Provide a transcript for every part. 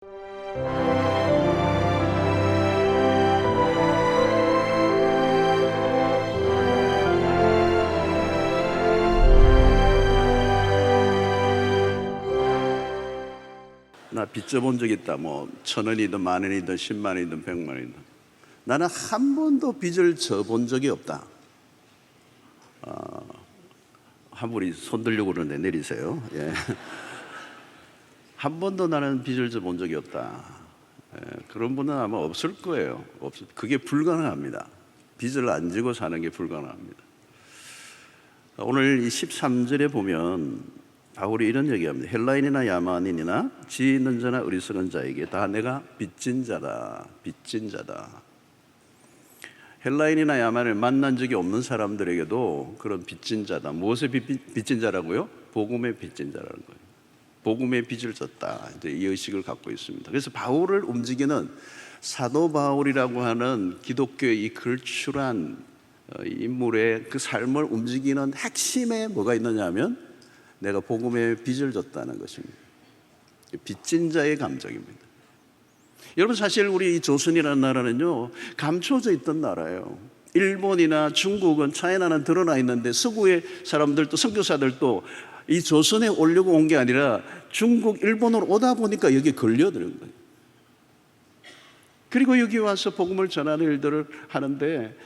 나 빚 져본 적 있다. 뭐 1,000원이든 10,000원이든 100,000원이든 100만원이든. 나는 한 번도 빚을 져본 적이 없다. 한 분이 손 들려고 그러는데 내리세요. 예. 한 번도 나는 빚을 져본 적이 없다. 예. 그런 분은 아마 없을 거예요. 그게 불가능합니다. 빚을 안 지고 사는 게 불가능합니다. 오늘 이 13절에 보면 바울이 이런 얘기합니다. 헬라인이나 야만인이나 지혜 있는 자나 어리석은 자에게 다 내가 빚진 자다. 빚진 자다. 헬라인이나 야만을 만난 적이 없는 사람들에게도 그런 빚진 자다. 무엇에 빚진 자라고요? 복음의 빚진 자라는 거예요. 복음의 빚을 졌다. 이제 이 의식을 갖고 있습니다. 그래서 바울을 움직이는 사도 바울이라고 하는 기독교의 이 걸출한 인물의 그 삶을 움직이는 핵심에 뭐가 있느냐 하면 내가 복음의 빚을 졌다는 것입니다. 빚진 자의 감정입니다. 여러분, 사실 우리 이 조선이라는 나라는요, 감춰져 있던 나라예요. 일본이나 중국은 차이나는 드러나 있는데 서구의 사람들도 선교사들도 이 조선에 오려고 온 게 아니라 중국, 일본으로 오다 보니까 여기 걸려드는 거예요. 그리고 여기 와서 복음을 전하는 일들을 하는데,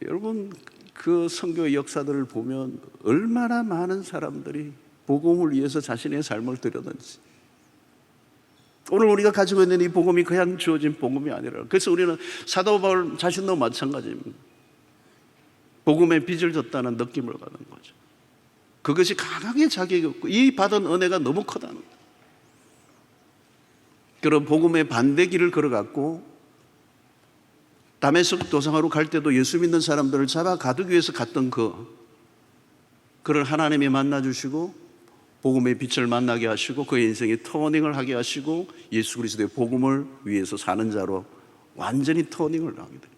여러분 그 선교의 역사들을 보면 얼마나 많은 사람들이 복음을 위해서 자신의 삶을 드렸는지. 오늘 우리가 가지고 있는 이 복음이 그냥 주어진 복음이 아니라, 그래서 우리는 사도 바울 자신도 마찬가지입니다. 복음의 빚을 졌다는 느낌을 갖는 거죠. 그것이 강하게 자격이 없고 이 받은 은혜가 너무 크다는 거예요. 그런 복음의 반대길을 걸어갔고, 다메섹 도상으로 갈 때도 예수 믿는 사람들을 잡아 가두기 위해서 갔던 그런 하나님이 만나주시고 복음의 빛을 만나게 하시고 그의 인생에 터닝을 하게 하시고 예수 그리스도의 복음을 위해서 사는 자로 완전히 터닝을 하게 됩니다.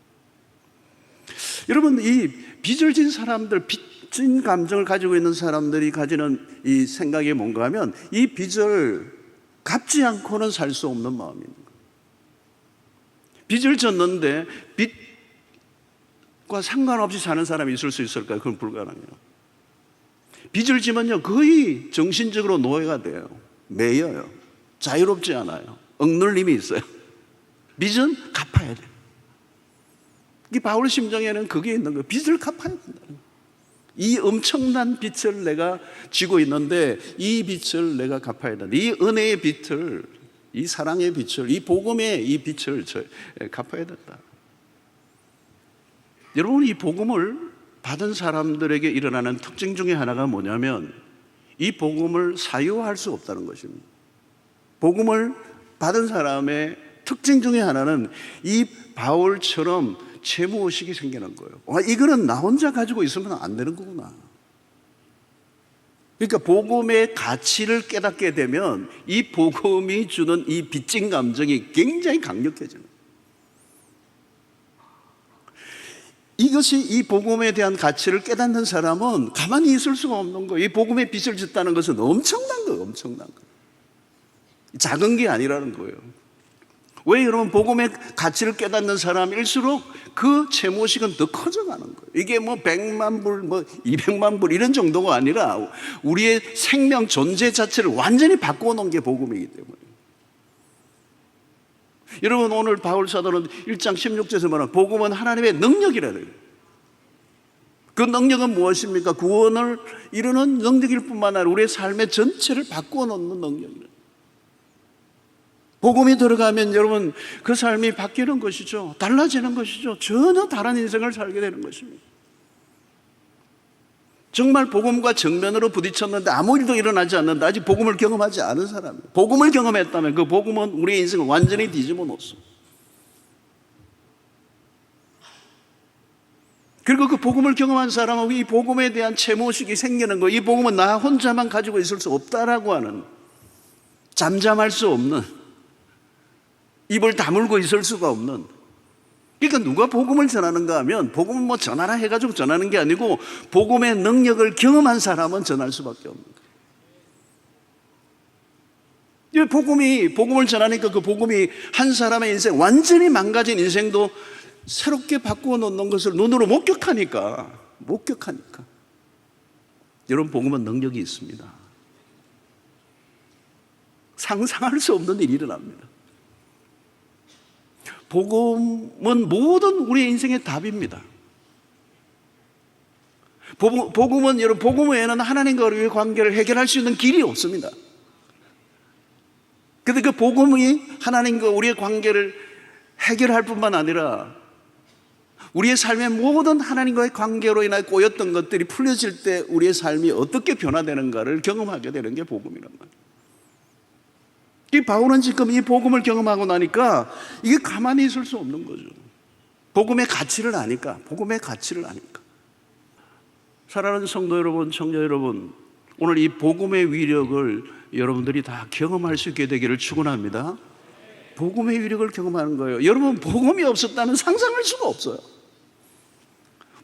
여러분, 이 빚을 진 사람들, 빚진 감정을 가지고 있는 사람들이 가지는 이 생각이 뭔가 하면 이 빚을 갚지 않고는 살 수 없는 마음입니다. 빚을 졌는데 빚과 상관없이 사는 사람이 있을 수 있을까요? 그건 불가능해요. 빚을 지면요, 거의 정신적으로 노예가 돼요. 매여요. 자유롭지 않아요. 억눌림이 있어요. 빚은 갚아야 돼요. 이 바울 심정에는 그게 있는 거예요. 빚을 갚아야 된다. 이 엄청난 빚을 내가 지고 있는데 이 빚을 내가 갚아야 된다. 이 은혜의 빚을, 이 사랑의 빚을, 이 복음의 이 빚을 갚아야 된다. 여러분, 이 복음을 받은 사람들에게 일어나는 특징 중에 하나가 뭐냐면 이 복음을 사유할 수 없다는 것입니다. 복음을 받은 사람의 특징 중에 하나는 이 바울처럼 채무의식이 생기는 거예요. 이거는 나 혼자 가지고 있으면 안 되는 거구나. 그러니까 복음의 가치를 깨닫게 되면 이 복음이 주는 이 빚진 감정이 굉장히 강력해지는 거예요. 이것이 이 복음에 대한 가치를 깨닫는 사람은 가만히 있을 수가 없는 거예요. 이 복음의 빚을 짓다는 것은 엄청난 거예요. 엄청난 거예요. 작은 게 아니라는 거예요. 왜 여러분, 복음의 가치를 깨닫는 사람일수록 그 채무의식은 더 커져가는 거예요. 이게 뭐 100만 불, 뭐 200만 불 이런 정도가 아니라 우리의 생명 존재 자체를 완전히 바꾸어 놓은 게 복음이기 때문에. 여러분, 오늘 바울 사도는 1장 16절에서 말하는 복음은 하나님의 능력이라 그래요. 그 능력은 무엇입니까? 구원을 이루는 능력일 뿐만 아니라 우리의 삶의 전체를 바꾸어 놓는 능력이에요. 복음이 들어가면 여러분 그 삶이 바뀌는 것이죠. 달라지는 것이죠. 전혀 다른 인생을 살게 되는 것입니다. 정말 복음과 정면으로 부딪혔는데 아무 일도 일어나지 않는다. 아직 복음을 경험하지 않은 사람이에요. 복음을 경험했다면 그 복음은 우리의 인생을 완전히 뒤집어 놓습니다. 그리고 그 복음을 경험한 사람은 이 복음에 대한 채무의식이 생기는 거예요. 이 복음은 나 혼자만 가지고 있을 수 없다라고 하는, 잠잠할 수 없는, 입을 다물고 있을 수가 없는. 그러니까 누가 복음을 전하는가 하면 복음을 뭐 전하라 해가지고 전하는 게 아니고 복음의 능력을 경험한 사람은 전할 수밖에 없는 거예요. 복음을 전하니까 그 복음이 한 사람의 인생, 완전히 망가진 인생도 새롭게 바꾸어 놓는 것을 눈으로 목격하니까. 여러분, 복음은 능력이 있습니다. 상상할 수 없는 일이 일어납니다. 복음은 모든 우리의 인생의 답입니다. 복음은, 여러분, 복음 외에는 하나님과 우리의 관계를 해결할 수 있는 길이 없습니다. 그런데 그 복음이 하나님과 우리의 관계를 해결할 뿐만 아니라 우리의 삶의 모든 하나님과의 관계로 인하여 꼬였던 것들이 풀려질 때 우리의 삶이 어떻게 변화되는가를 경험하게 되는 게 복음이란 말이에요. 이 바울은 지금 이 복음을 경험하고 나니까 이게 가만히 있을 수 없는 거죠. 복음의 가치를 아니까. 사랑하는 성도 여러분, 청자 여러분, 오늘 이 복음의 위력을 여러분들이 다 경험할 수 있게 되기를 축원합니다. 복음의 위력을 경험하는 거예요. 여러분, 복음이 없었다면 상상할 수가 없어요.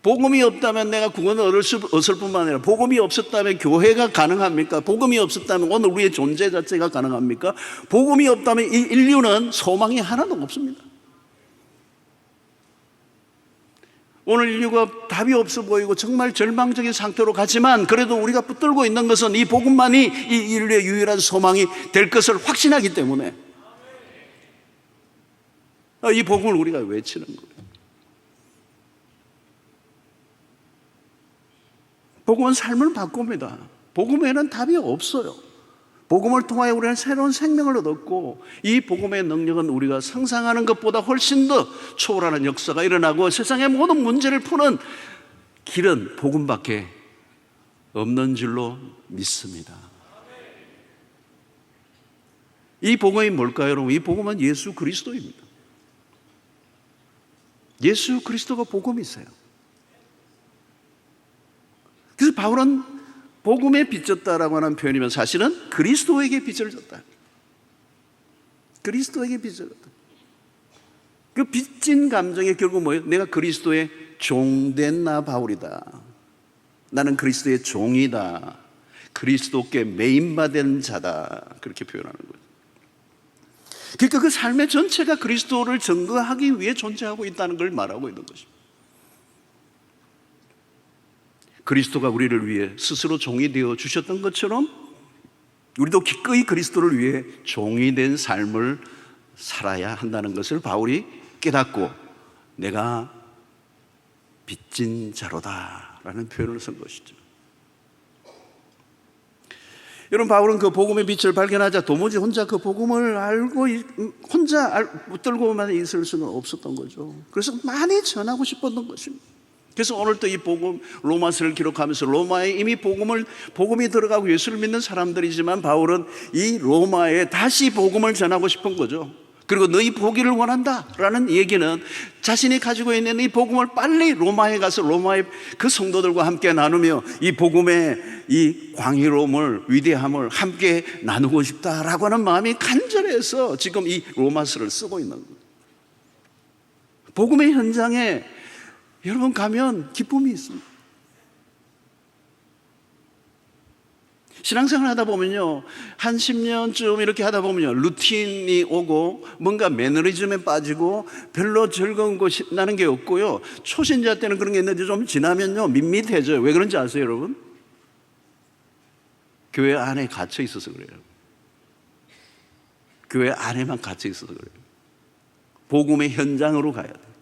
복음이 없다면 내가 구원을 얻을 뿐만 아니라 복음이 없었다면 교회가 가능합니까? 복음이 없었다면 오늘 우리의 존재 자체가 가능합니까? 복음이 없다면 이 인류는 소망이 하나도 없습니다. 오늘 인류가 답이 없어 보이고 정말 절망적인 상태로 가지만 그래도 우리가 붙들고 있는 것은 이 복음만이 이 인류의 유일한 소망이 될 것을 확신하기 때문에 이 복음을 우리가 외치는 거예요. 복음은 삶을 바꿉니다. 복음에는 답이 없어요. 복음을 통하여 우리는 새로운 생명을 얻었고 이 복음의 능력은 우리가 상상하는 것보다 훨씬 더 초월하는 역사가 일어나고 세상의 모든 문제를 푸는 길은 복음밖에 없는 줄로 믿습니다. 이 복음이 뭘까요, 여러분? 이 복음은 예수 그리스도입니다. 예수 그리스도가 복음이세요. 그래서 바울은 복음에 빚졌다라고 하는 표현이면 사실은 그리스도에게 빚을 졌다. 그리스도에게 빚을 졌다. 그 빚진 감정이 결국 뭐예요? 내가 그리스도의 종된 나 바울이다. 나는 그리스도의 종이다. 그리스도께 매임받은 자다. 그렇게 표현하는 거예요. 그러니까 그 삶의 전체가 그리스도를 증거하기 위해 존재하고 있다는 걸 말하고 있는 것입니다. 그리스도가 우리를 위해 스스로 종이 되어 주셨던 것처럼 우리도 기꺼이 그리스도를 위해 종이 된 삶을 살아야 한다는 것을 바울이 깨닫고 내가 빚진 자로다 라는 표현을 쓴 것이죠. 여러분, 바울은 그 복음의 빛을 발견하자 도무지 혼자 그 복음을 알고 혼자 붙들고만 있을 수는 없었던 거죠. 그래서 많이 전하고 싶었던 것입니다. 그래서 오늘 또 이 복음 로마서를 기록하면서 로마에 이미 복음이 들어가고 예수를 믿는 사람들이지만 바울은 이 로마에 다시 복음을 전하고 싶은 거죠. 그리고 너희 보기를 원한다라는 얘기는 자신이 가지고 있는 이 복음을 빨리 로마에 가서 로마의 그 성도들과 함께 나누며 이 복음의 이 광의로움을, 위대함을 함께 나누고 싶다라고 하는 마음이 간절해서 지금 이 로마서를 쓰고 있는 거예요. 복음의 현장에 여러분 가면 기쁨이 있습니다. 신앙생활 하다 보면요, 한 10년쯤 이렇게 하다 보면요, 루틴이 오고 뭔가 매너리즘에 빠지고 별로 즐거운 거 나는 게 없고요, 초신자 때는 그런 게 있는데 좀 지나면요 밋밋해져요. 왜 그런지 아세요, 여러분? 교회 안에 갇혀 있어서 그래요. 교회 안에만 갇혀 있어서 그래요. 복음의 현장으로 가야 돼요.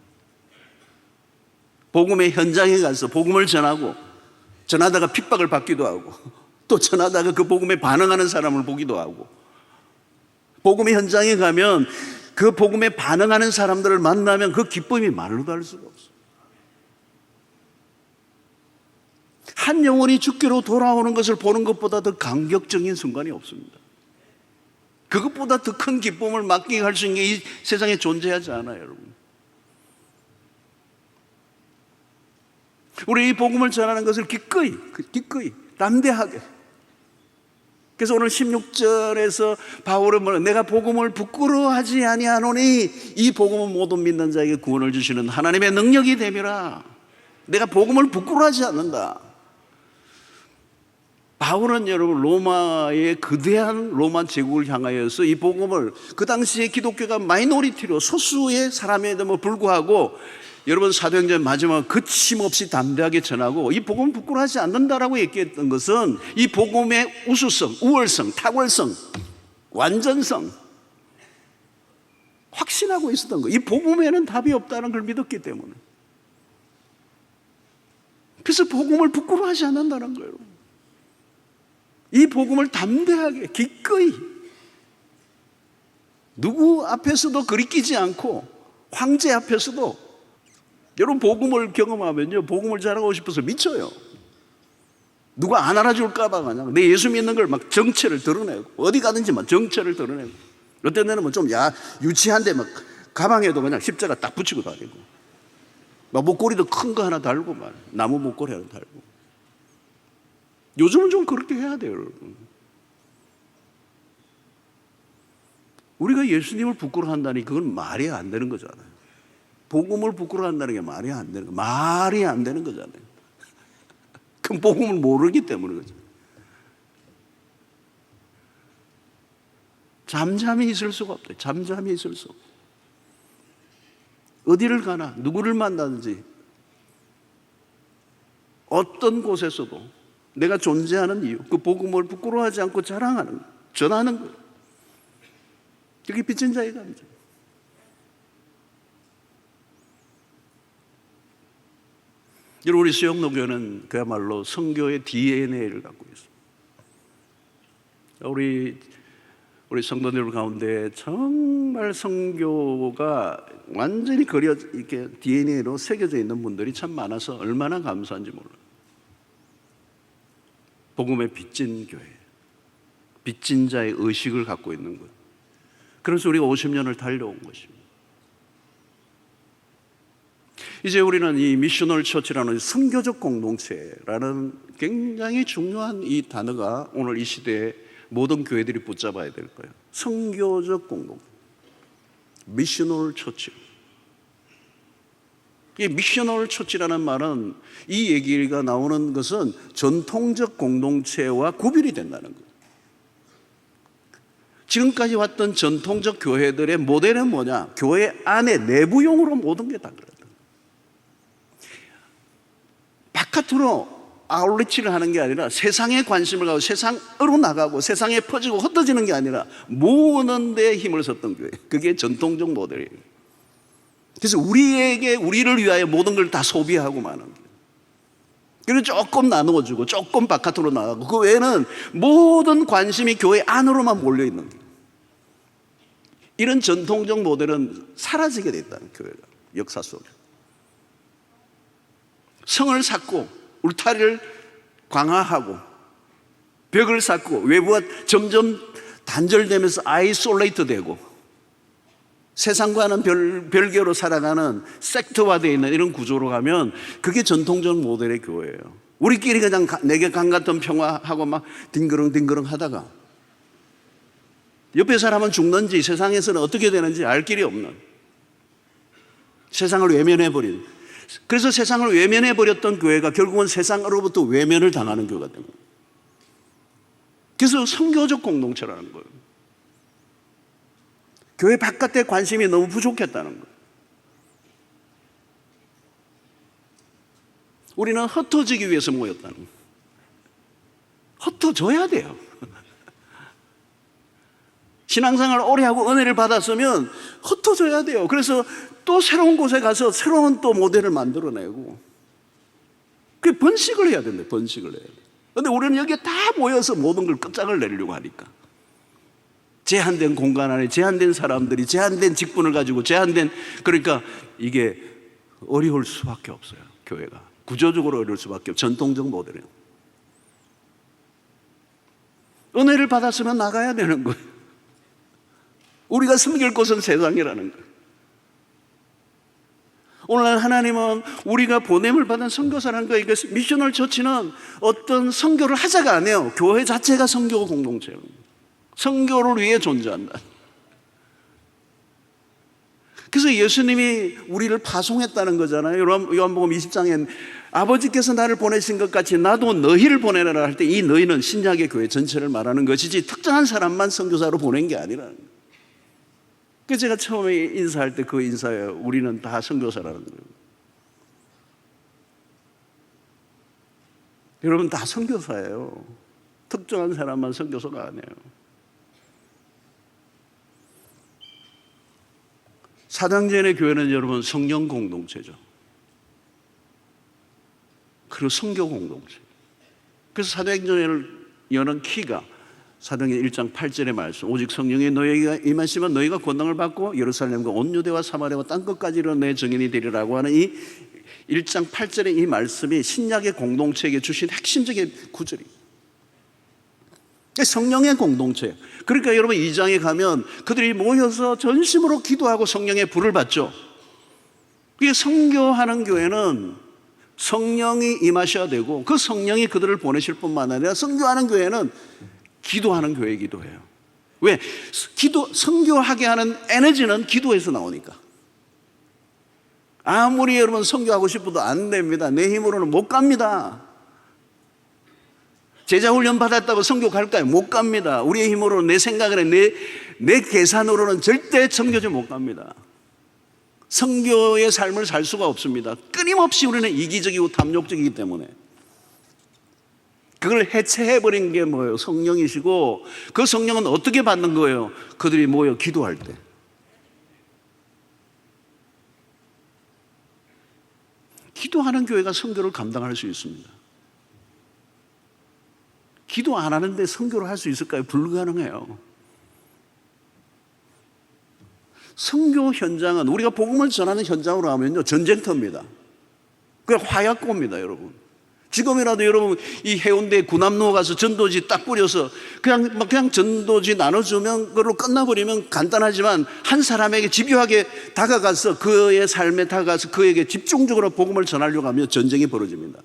복음의 현장에 가서 복음을 전하다가 핍박을 받기도 하고 또 전하다가 그 복음에 반응하는 사람을 보기도 하고, 복음의 현장에 가면 그 복음에 반응하는 사람들을 만나면 그 기쁨이 말로도 할 수가 없어요. 한 영혼이 주께로 돌아오는 것을 보는 것보다 더 감격적인 순간이 없습니다. 그것보다 더 큰 기쁨을 맡기게 할 수 있는 게 이 세상에 존재하지 않아요, 여러분. 우리 이 복음을 전하는 것을 기꺼이 담대하게. 그래서 오늘 16절에서 바울은 뭐냐, 내가 복음을 부끄러워하지 아니하노니 이 복음은 모든 믿는 자에게 구원을 주시는 하나님의 능력이 됨이라. 내가 복음을 부끄러워하지 않는다. 바울은 여러분 로마의 거대한 로마 제국을 향하여서 이 복음을 그 당시에 기독교가 마이너리티로 소수의 사람에도 불구하고 여러분 사도행전 마지막 거침없이 담대하게 전하고 이 복음을 부끄러워하지 않는다라고 얘기했던 것은 이 복음의 우수성, 우월성, 탁월성, 완전성 확신하고 있었던 거예요. 이 복음에는 답이 없다는 걸 믿었기 때문에. 그래서 복음을 부끄러워하지 않는다는 거예요. 이 복음을 담대하게 기꺼이 누구 앞에서도 거리끼지 않고 황제 앞에서도 여러분 복음을 경험하면요 복음을 전하고 싶어서 미쳐요. 누가 안 알아줄까 봐 그냥 내 예수 믿는 걸 막 정체를 드러내고 어디 가든지 막 정체를 드러내고 어떤 데는 뭐 좀 유치한데 막 가방에도 그냥 십자가 딱 붙이고 다니고 막 목걸이도 큰 거 하나 달고 말 나무 목걸이 하나 달고 요즘은 좀 그렇게 해야 돼요, 여러분. 우리가 예수님을 부끄러워한다니 그건 말이 안 되는 거잖아요. 복음을 부끄러워한다는 게 말이 안 되는 거, 말이 안 되는 거잖아요. 그럼 복음을 모르기 때문에 그죠. 잠잠히 있을 수가 없다. 잠잠히 있을 수 없다. 어디를 가나 누구를 만나든지 어떤 곳에서도 내가 존재하는 이유, 그 복음을 부끄러워하지 않고 자랑하는 거예요. 전하는 거예요. 그게 빚진 자의 감정. 여러분 우리 수영노교는 그야말로 선교의 DNA를 갖고 있습니다. 우리 성도들 가운데 정말 선교가 완전히 이렇게 DNA로 새겨져 있는 분들이 참 많아서 얼마나 감사한지 몰라요. 복음의 빚진 교회, 빚진 자의 의식을 갖고 있는 것. 그래서 우리가 50년을 달려온 것입니다. 이제 우리는 이 미셔널 처치라는 선교적 공동체라는 굉장히 중요한 이 단어가 오늘 이 시대에 모든 교회들이 붙잡아야 될 거예요. 선교적 공동체, 미셔널 처치. 이 미셔널 처치라는 말은 이 얘기가 나오는 것은 전통적 공동체와 구별이 된다는 거예요. 지금까지 왔던 전통적 교회들의 모델은 뭐냐? 교회 안에 내부용으로 모든 게 다 그래요. 바깥으로 아울리치를 하는 게 아니라 세상에 관심을 가고 세상으로 나가고 세상에 퍼지고 흩어지는 게 아니라 모으는 데 힘을 썼던 교회. 그게 전통적 모델이에요. 그래서 우리를 위하여 모든 걸 다 소비하고 마는 거예요. 그리고 조금 나누어주고 조금 바깥으로 나가고 그 외에는 모든 관심이 교회 안으로만 몰려있는 거예요. 이런 전통적 모델은 사라지게 됐다는 교회가 역사 속에. 성을 쌓고 울타리를 강화하고 벽을 쌓고 외부와 점점 단절되면서 아이솔레이트 되고 세상과는 별개로 살아가는 섹터화되어 있는 이런 구조로 가면 그게 전통적 모델의 교회예요. 우리끼리 그냥 내게 강 같은 평화하고 막 딩그렁 하다가 옆에 사람은 죽는지 세상에서는 어떻게 되는지 알 길이 없는 세상을 외면해버린, 그래서 세상을 외면해버렸던 교회가 결국은 세상으로부터 외면을 당하는 교회가 된 거예요. 그래서 선교적 공동체라는 거예요. 교회 바깥에 관심이 너무 부족했다는 거예요. 우리는 흩어지기 위해서 모였다는 거예요. 흩어져야 돼요. 신앙생활을 오래 하고 은혜를 받았으면 흩어져야 돼요. 그래서 또 새로운 곳에 가서 새로운 또 모델을 만들어내고 그 번식을 해야 된다. 번식을 해야 돼. 그런데 우리는 여기에 다 모여서 모든 걸 끝장을 내려고 하니까 제한된 공간 안에 제한된 사람들이 제한된 직분을 가지고 그러니까 이게 어려울 수밖에 없어요. 교회가 구조적으로 어려울 수밖에 없어요. 전통적 모델이에요. 은혜를 받았으면 나가야 되는 거예요. 우리가 섬길 곳은 세상이라는 거예요. 오늘날 하나님은 우리가 보냄을 받은 선교사라는 거예요. 미셔널 처치는 어떤 선교를 하자가 아니에요. 교회 자체가 선교 공동체예요. 선교를 위해 존재한다. 그래서 예수님이 우리를 파송했다는 거잖아요. 요한복음 20장에 아버지께서 나를 보내신 것 같이 나도 너희를 보내라 할 때 이 너희는 신약의 교회 전체를 말하는 것이지 특정한 사람만 선교사로 보낸 게 아니라는 거예요. 그래서 제가 처음에 인사할 때 그 인사예요. 우리는 다 선교사라는 거예요. 여러분 다 선교사예요. 특정한 사람만 선교사가 아니에요. 사당제의 교회는 여러분 성령 공동체죠. 그리고 선교 공동체. 그래서 사도행전을 여는 키가 사도행전 1장 8절의 말씀, 오직 성령이 너희가 임하시면 너희가 권능을 받고 예루살렘과 온 유대와 사마리아와 땅끝까지 이르러 내 증인이 되리라고 하는 이 1장 8절의 이 말씀이 신약의 공동체에게 주신 핵심적인 구절이에요. 성령의 공동체. 그러니까 여러분 2장에 가면 그들이 모여서 전심으로 기도하고 성령의 불을 받죠. 이게 선교하는 교회는 성령이 임하셔야 되고 그 성령이 그들을 보내실 뿐만 아니라 선교하는 교회는 기도하는 교회이기도 해요. 왜? 선교하게 하는 에너지는 기도에서 나오니까. 아무리 여러분 선교하고 싶어도 안 됩니다. 내 힘으로는 못 갑니다. 제자훈련 받았다고 선교 갈까요? 못 갑니다. 우리의 힘으로 내 생각으로 내 계산으로는 절대 선교지 못 갑니다. 선교의 삶을 살 수가 없습니다. 끊임없이 우리는 이기적이고 탐욕적이기 때문에. 그걸 해체해버린 게 뭐예요? 성령이시고 그 성령은 어떻게 받는 거예요? 그들이 모여 기도할 때. 기도하는 교회가 선교를 감당할 수 있습니다. 기도 안 하는데 선교를 할 수 있을까요? 불가능해요. 선교 현장은 우리가 복음을 전하는 현장으로 하면요 전쟁터입니다. 그냥 화약고입니다, 여러분. 지금이라도 여러분 이 해운대 구남로 가서 전도지 딱 뿌려서 그냥 전도지 나눠주면 그걸로 끝나버리면 간단하지만 한 사람에게 집요하게 다가가서 그의 삶에 다가가서 그에게 집중적으로 복음을 전하려고 하면 전쟁이 벌어집니다.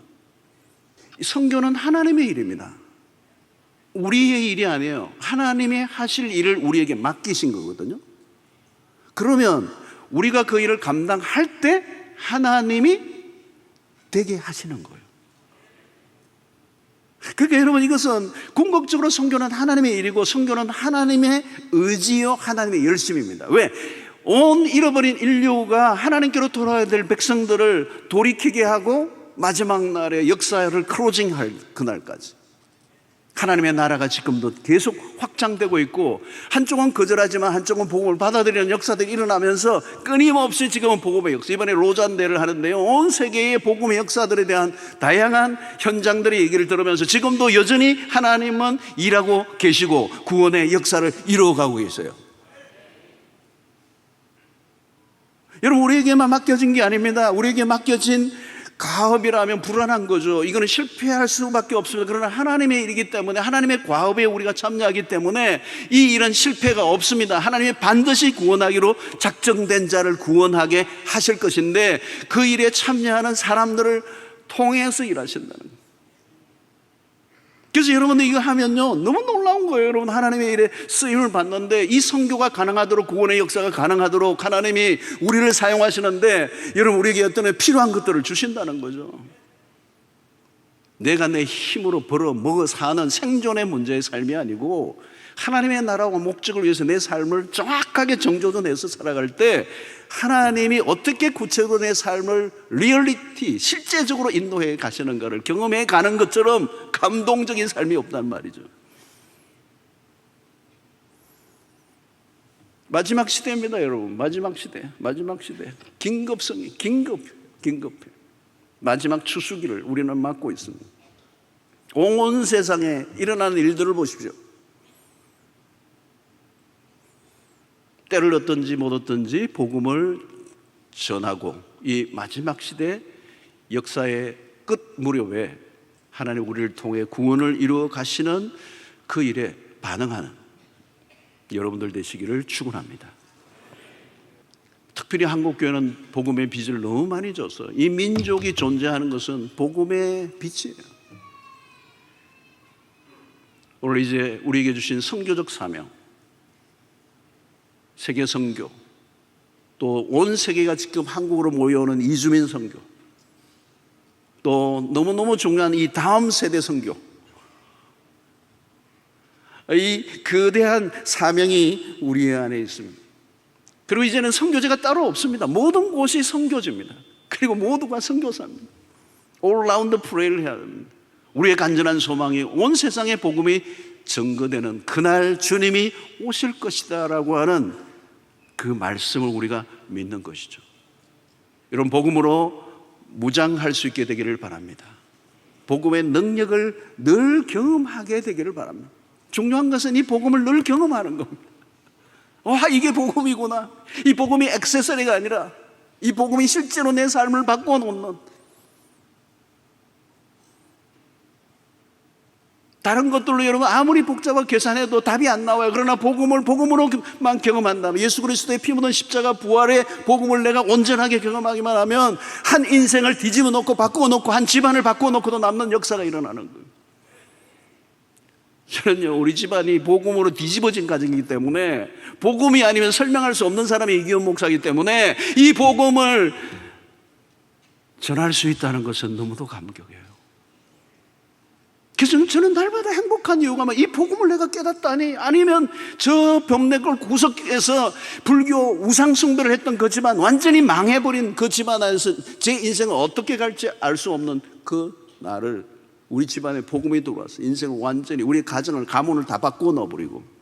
선교는 하나님의 일입니다. 우리의 일이 아니에요. 하나님이 하실 일을 우리에게 맡기신 거거든요. 그러면 우리가 그 일을 감당할 때 하나님이 되게 하시는 거예요. 그러니까 여러분 이것은 궁극적으로 선교는 하나님의 일이고 선교는 하나님의 의지요 하나님의 열심입니다. 왜? 온 잃어버린 인류가 하나님께로 돌아와야 될 백성들을 돌이키게 하고 마지막 날에 역사를 클로징할 그날까지 하나님의 나라가 지금도 계속 확장되고 있고 한쪽은 거절하지만 한쪽은 복음을 받아들이는 역사들이 일어나면서 끊임없이 지금은 복음의 역사, 이번에 로잔대를 하는데요 온 세계의 복음의 역사들에 대한 다양한 현장들의 얘기를 들으면서 지금도 여전히 하나님은 일하고 계시고 구원의 역사를 이루어가고 계세요. 여러분 우리에게만 맡겨진 게 아닙니다. 우리에게 맡겨진 과업이라면 불안한 거죠. 이거는 실패할 수밖에 없습니다. 그러나 하나님의 일이기 때문에 하나님의 과업에 우리가 참여하기 때문에 이 일은 실패가 없습니다. 하나님이 반드시 구원하기로 작정된 자를 구원하게 하실 것인데 그 일에 참여하는 사람들을 통해서 일하신다는 거예요. 그래서 여러분들 이거 하면요 너무 놀라운 거예요. 여러분 하나님의 일에 쓰임을 받는데 이 선교가 가능하도록 구원의 역사가 가능하도록 하나님이 우리를 사용하시는데 여러분 우리에게 어떤 필요한 것들을 주신다는 거죠. 내가 내 힘으로 벌어 먹어 사는 생존의 문제의 삶이 아니고 하나님의 나라와 목적을 위해서 내 삶을 정확하게 정조준해서 살아갈 때 하나님이 어떻게 구체적으로 내 삶을 리얼리티 실제적으로 인도해 가시는가를 경험해 가는 것처럼 감동적인 삶이 없단 말이죠. 마지막 시대입니다, 여러분. 마지막 시대. 긴급성이 긴급해. 마지막 추수기를 우리는 맞고 있습니다. 온 세상에 일어나는 일들을 보십시오. 때를 얻든지 못 얻든지 복음을 전하고 이 마지막 시대 역사의 끝 무렵에 하나님 우리를 통해 구원을 이루어 가시는 그 일에 반응하는 여러분들 되시기를 축원합니다. 특별히 한국교회는 복음의 빚을 너무 많이 져서 이 민족이 존재하는 것은 복음의 빚이에요. 오늘 이제 우리에게 주신 선교적 사명, 세계 선교, 또 온 세계가 지금 한국으로 모여오는 이주민 선교, 또 너무너무 중요한 이 다음 세대 선교, 이 거대한 사명이 우리 안에 있습니다. 그리고 이제는 선교제가 따로 없습니다. 모든 곳이 선교지입니다. 그리고 모두가 선교사입니다. 올라운드 프레이를 해야 합니다. 우리의 간절한 소망이 온 세상에 복음이 증거되는 그날 주님이 오실 것이다 라고 하는 그 말씀을 우리가 믿는 것이죠. 이런 복음으로 무장할 수 있게 되기를 바랍니다. 복음의 능력을 늘 경험하게 되기를 바랍니다. 중요한 것은 이 복음을 늘 경험하는 겁니다. 이게 복음이구나. 이 복음이 액세서리가 아니라 이 복음이 실제로 내 삶을 바꿔놓는, 다른 것들로 여러분 아무리 복잡하게 계산해도 답이 안 나와요. 그러나 복음으로만 경험한다면, 예수 그리스도의 피 묻은 십자가 부활의 복음을 내가 온전하게 경험하기만 하면 한 인생을 뒤집어 놓고 바꾸어 놓고 한 집안을 바꾸어 놓고도 남는 역사가 일어나는 거예요. 저는요, 우리 집안이 복음으로 뒤집어진 가정이기 때문에, 복음이 아니면 설명할 수 없는 사람이 이기훈 목사이기 때문에 이 복음을 전할 수 있다는 것은 너무도 감격해요. 그래서 저는 날마다 행복한 이유가 이 복음을 내가 깨닫다니, 아니면 저 벽내골 구석에서 불교 우상 숭배를 했던 그 집안, 완전히 망해버린 그 집안 안에서 제 인생을 어떻게 갈지 알 수 없는 그 나를, 우리 집안에 복음이 들어와서 인생을 완전히, 우리 가정을, 가문을 다 바꾸어 넣어버리고,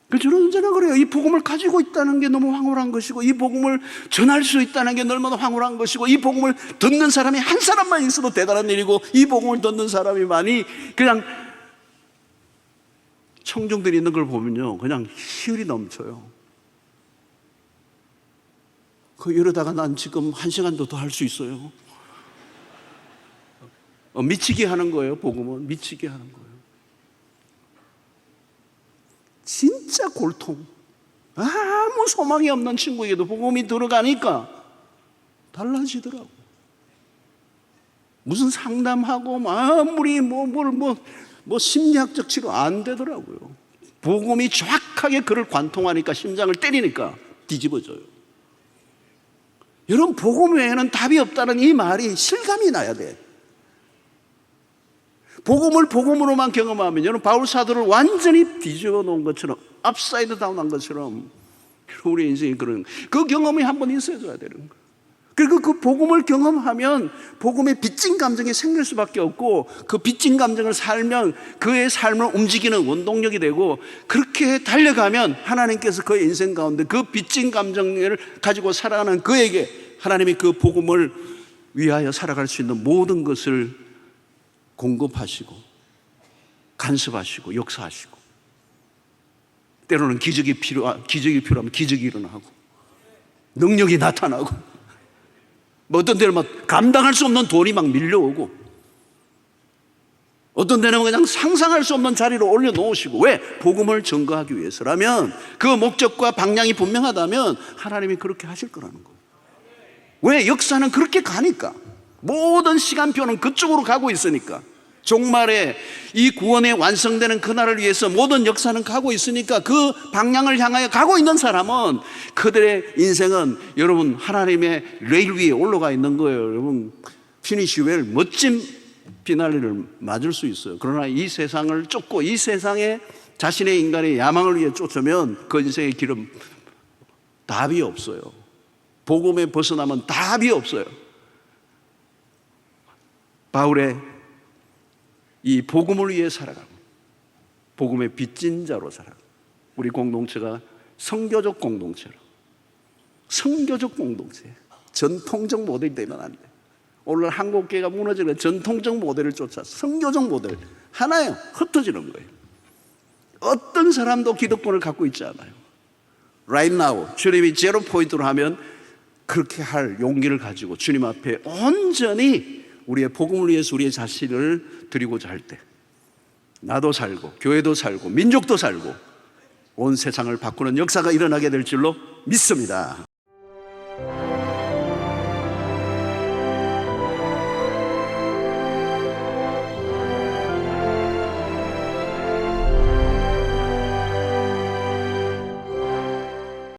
저는 언제나 그래요. 이 복음을 가지고 있다는 게 너무 황홀한 것이고, 이 복음을 전할 수 있다는 게 얼마나 황홀한 것이고, 이 복음을 듣는 사람이 한 사람만 있어도 대단한 일이고, 이 복음을 듣는 사람이 많이 그냥 청중들이 있는 걸 보면요, 그냥 희열이 넘쳐요. 이러다가 난 지금 1시간도 더 할 수 있어요. 미치게 하는 거예요. 복음은 미치게 하는 거예요. 진짜 골통, 아무 소망이 없는 친구에게도 복음이 들어가니까 달라지더라고. 무슨 상담하고 아무리 심리학적 치료 안 되더라고요. 복음이 정확하게 그를 관통하니까, 심장을 때리니까 뒤집어져요. 여러분, 복음 외에는 답이 없다는 이 말이 실감이 나야 돼. 복음을 복음으로만 경험하면, 여러분, 바울 사도를 완전히 뒤집어 놓은 것처럼, 업사이드 다운 한 것처럼 우리 인생이 그런, 그 경험이 한번 있어줘야 되는 거예요. 그리고 그 복음을 경험하면 복음의 빚진 감정이 생길 수밖에 없고, 그 빚진 감정을 살면 그의 삶을 움직이는 원동력이 되고, 그렇게 달려가면 하나님께서 그의 인생 가운데 그 빚진 감정을 가지고 살아가는 그에게 하나님이 그 복음을 위하여 살아갈 수 있는 모든 것을 공급하시고 간섭하시고 역사하시고, 때로는 기적이 필요하면 기적이 일어나고, 능력이 나타나고, 어떤 데는 감당할 수 없는 돈이 밀려오고, 어떤 데는 그냥 상상할 수 없는 자리로 올려놓으시고. 왜? 복음을 증거하기 위해서라면, 그 목적과 방향이 분명하다면 하나님이 그렇게 하실 거라는 거예요. 왜? 역사는 그렇게 가니까. 모든 시간표는 그쪽으로 가고 있으니까. 종말에 이 구원이 완성되는 그날을 위해서 모든 역사는 가고 있으니까, 그 방향을 향하여 가고 있는 사람은, 그들의 인생은 여러분 하나님의 레일 위에 올라가 있는 거예요. 여러분, 피니시 웰, 멋진 피날레를 맞을 수 있어요. 그러나 이 세상을 쫓고 이 세상에 자신의 인간의 야망을 위해 쫓으면 그 인생의 길은 답이 없어요. 복음에 벗어나면 답이 없어요. 바울의 이 복음을 위해 살아가고, 복음의 빚진 자로 살아가고, 우리 공동체가 선교적 공동체로, 선교적 공동체, 전통적 모델이 되면 안 돼. 오늘 한국교회가 무너지는 전통적 모델을 쫓아서 선교적 모델 하나요, 흩어지는 거예요. 어떤 사람도 기득권을 갖고 있지 않아요. Right now, 주님이 제로 포인트로 하면 그렇게 할 용기를 가지고 주님 앞에 온전히 우리의 복음을 위해서 우리의 자신을 드리고자 할 때, 나도 살고 교회도 살고 민족도 살고 온 세상을 바꾸는 역사가 일어나게 될 줄로 믿습니다.